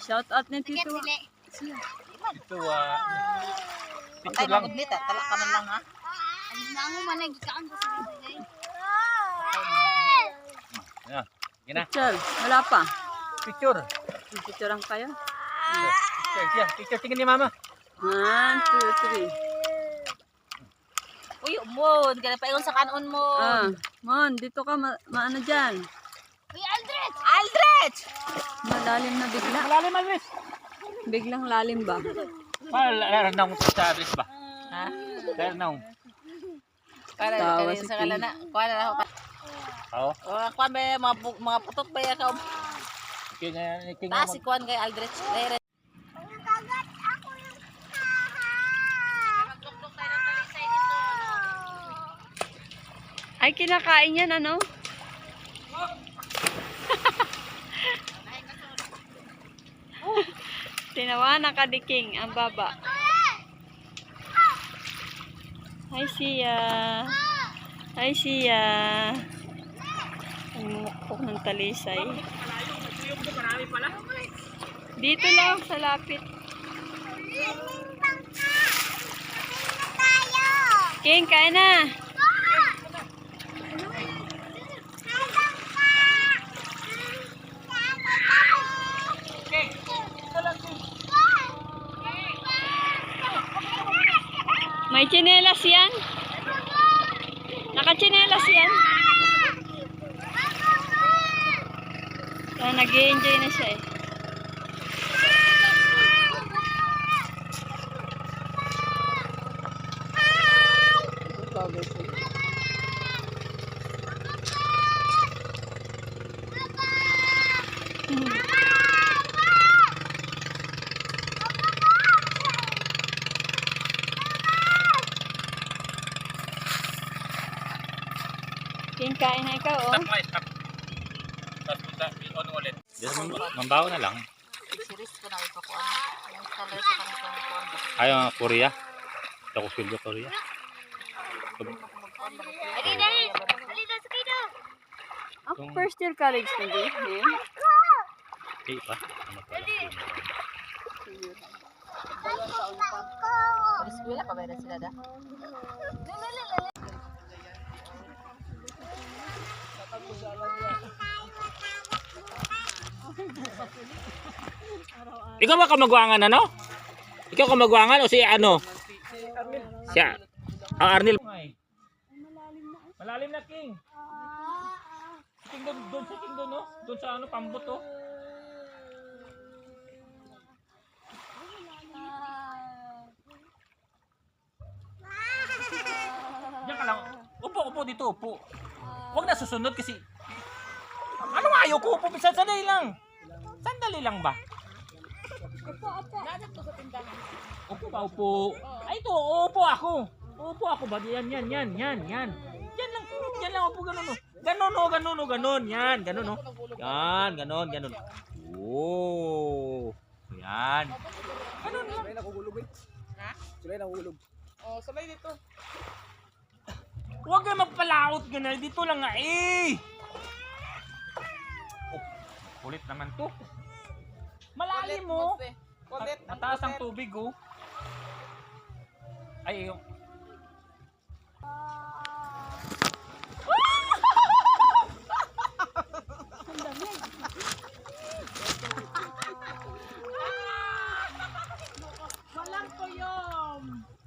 shout out ni Tito. Ito picture lang. Talak ka man lang ha. Nango man nagikaan ko sa bibigay. Ayan. Gina. Picture. Wala pa. Picture. Picturean kayo. Picture tingin ni mama. 1, 2, 3. Uy, umon. Kaya pa sa kanon mo. Mon, dito ka. Maano dyan? Uy, Aldrich! Aldrich! Malalim na bigla. Malalim, Alvis. Biglang lalim ba? Meron na akong sa Alvis ba? Ha? Meron na akong. Para Tawa kaya si sa King. kalana. Kuha na ako. Oo. Kuha ba mga putok ba yan ka? King Taas si Kuhan kay Aldrich. Lere. Ay, kinakain yan, ano? Tinawanan ka di King, ang baba. Hi, Sia. Hi, Sia. Ang mukpok ng talisay. Dito lang, sa lapit. King, kain na. May tsinelas yan. Nakatsinelas yan. Nag-i-enjoy na siya eh. Kain na ikaw, oh. Tapos punta, on ulit. Mambaho na lang. Series ko na ito kuhan. Ang color sa kanito kuhan. Ayaw nga, Korea. Ito ko sildo Korea. Ako first year college na di. Eh, pa. Eskwela pa ba na sila da? Ikaw ba kamagwangan ano? Ikaw kamagwangan o si ano? Siya. Arnil. Malalim na King. King doon sa King doon no? Doon sa ano pambot oh. Diyan ka lang. Upo dito, upo. Huwag na susunod kasi ano ayaw ko upo, sandali lang. Sandali lang ba? Upo ba, upo? Ay ito, upo ako. Upo ako ba? Yan. Yan lang upo, ganun oh. Ganun. Yan, ganun oh. Yan, ganun. Oh. Yan. Ganun lang. Sabay nakuhulog eh. Ha? Sabay nakuhulog. Oh, sabay dito. Huwag ka magpalaot ganun. Dito lang nga eh. Oh, kulit naman to. Malalim mo. Mataas ang tubig oh. Ay, yung. Walang kuyom.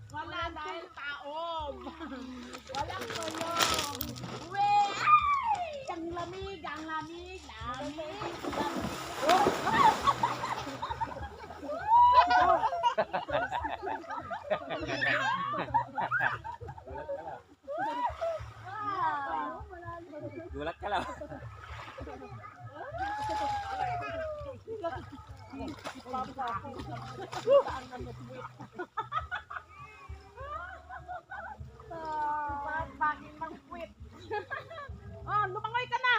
Wala dahil taob. Walang kuyom. Uwe! Ang lamig. Gulat ka lang. Bakit mag-quit? Oh, lumangoy ka na.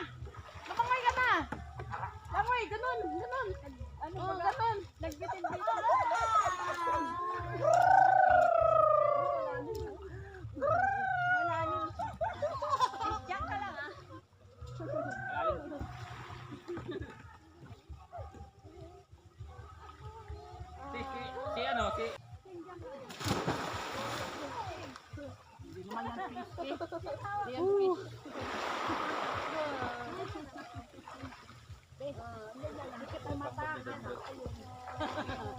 Langoy, ganun. Oh, ganun. Nagbitin dito. Diyan ka lang ah. ano, si... Hindi naman yan fish. Yan fish. Dikit ang mata.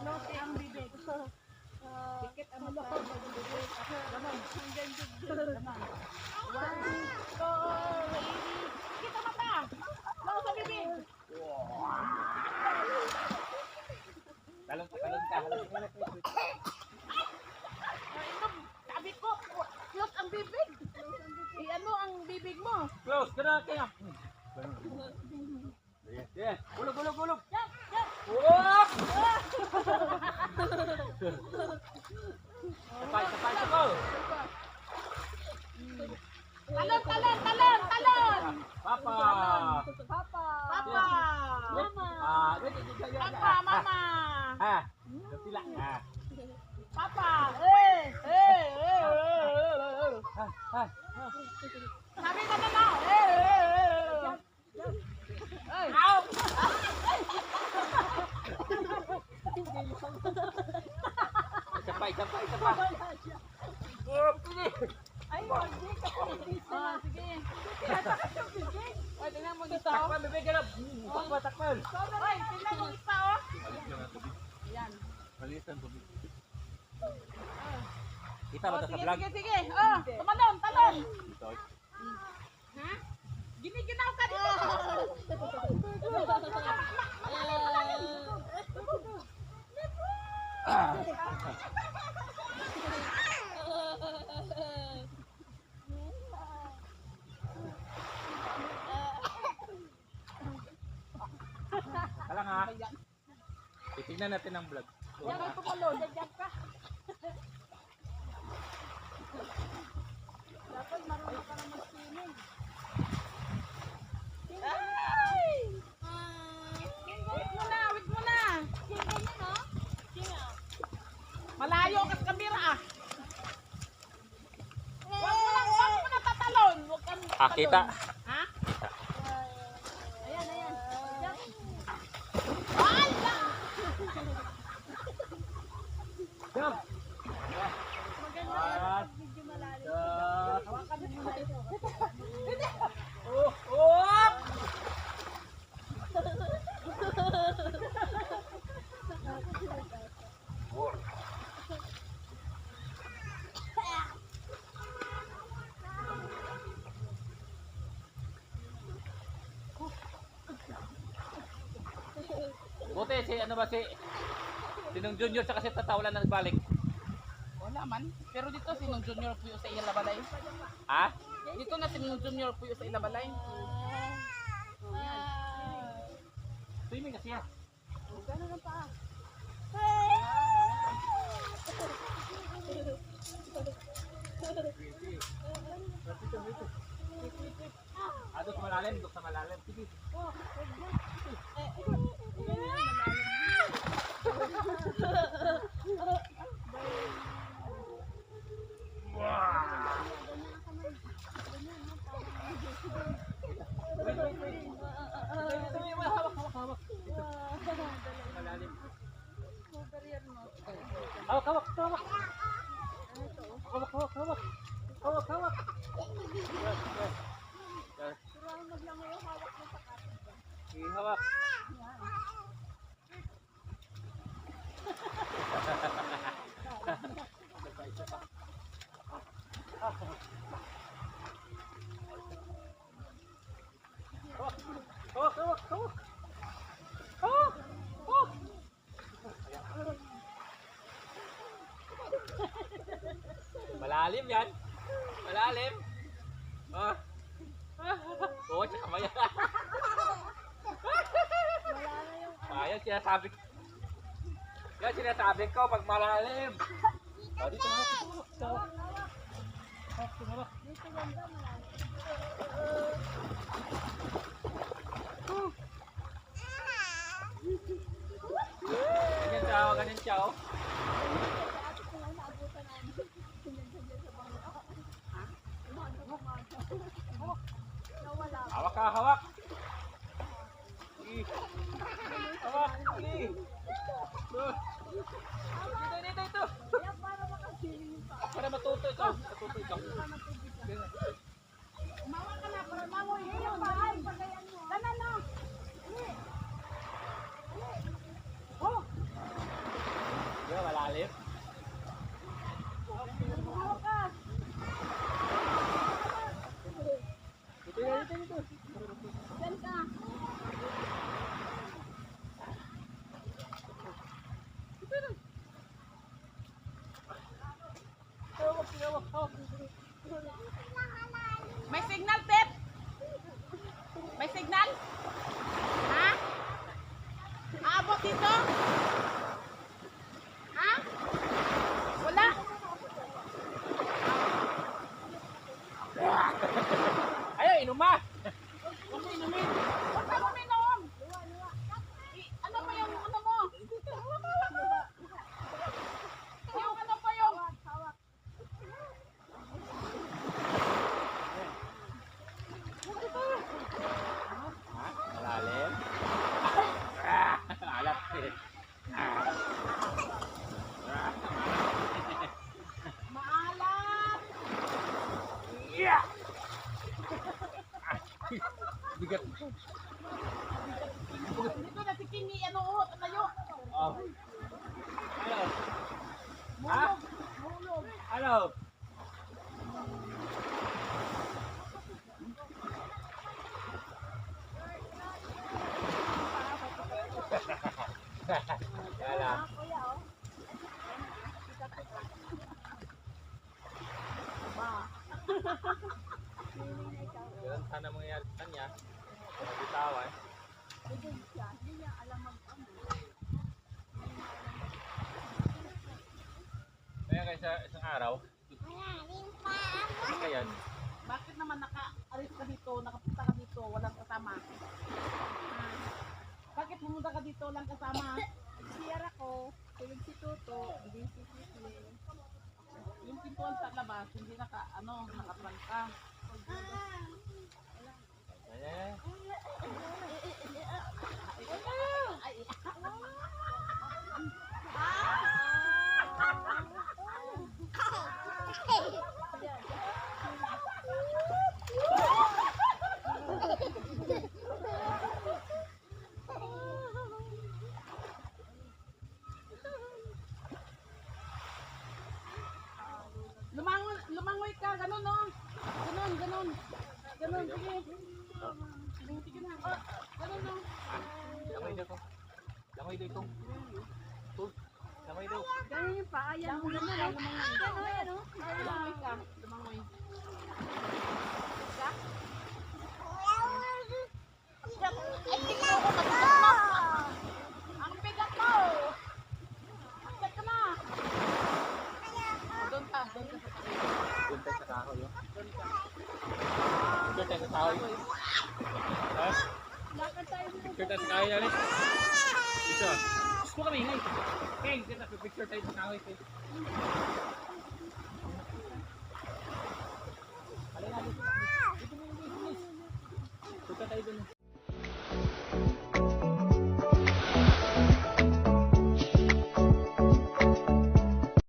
Lote ang bibig. Dikit ang mata. Ganon. Ganon. 1, 2, 3. Dikit ang mata. Lote ang bibig. Talong ka. Ito, sabi ko, close ang bibig. Ano ang bibig mo? Close, gano'n kaya. Yeah. Bulog. Whoop! Sapay. Talon! Papa! Papa! Mama! Ah, sila. Papa! Sabi ka na! Ow! Sapay. Whoop! Ay, hindi ka po. Sige. Ay, tingnan mo dito. Takpan, bibig ka na. Takpan. Ay, tingnan mo isa, oh. Yan. Malisan tubig. Kita ba ito sa vlog? Sige. Oh, talon. Dito. Ha? Giniginaw ka dito. Alang ha. Titignan natin ang vlog. Yan ang tumalon. Diyan ka. Dapat marunong ka na mag-swimming. Ay! Wait mo na. Malayo ka sa kamera ah. Huwag mo na tatalon. Huwag kang tatalon. Kita. Ha? Ayan. Jump! Maganda. Hawakan mo muna ito. Oh! Buti si ano ba si Sinong Junior sa kasi tatawalan na nagbalik. Wala man. Pero dito si Nung Junior puyo sa ilabalay. Ha? Dito na si Nung Junior puyo sa ilabalay. Swimming kasi yan. Gano'n lang pa. Doon sa malalim. Sige. Hawak. Hawak. Malalim yan. Malalim. Oh, tsaka maya. Ayan, sinasabi ko pag malalim. Dito na. Ganyan siya, oh. Hawak. Hawak. Dito. Go! Yala. Ganun sana mangyayari sa kanya. Mabitawan. Kaya kaysa isang araw, kaya Bakit naman naka-alis ka dito, nakapunta ka dito, walang kasama? Bakit pumunta ka dito, walang kasama? Siyara ko. Tulog si Toto. Hindi si Sisli. Yung pintuan sa labas, hindi nakaprangka. eh, Lumangoy ka, ganun no? Ganun. Ganun, sige. Sige na. Ganun no? Lamay dito. Lamay dito. Lamay dito. Ganun yung paa. Yan mo naman. Ganun, ano? Lumangoy ka, lumangoy. Ang bigat mo! Akit ka na! Doon ka sa tabi. Doon tayo sa kahoy. Doon tayo sa kahoy. Ha? Lakad tayo dito. Picture tayo sa kahoy natin. Dito. Gusto kami ingay. Keng, picture tayo sa kahoy.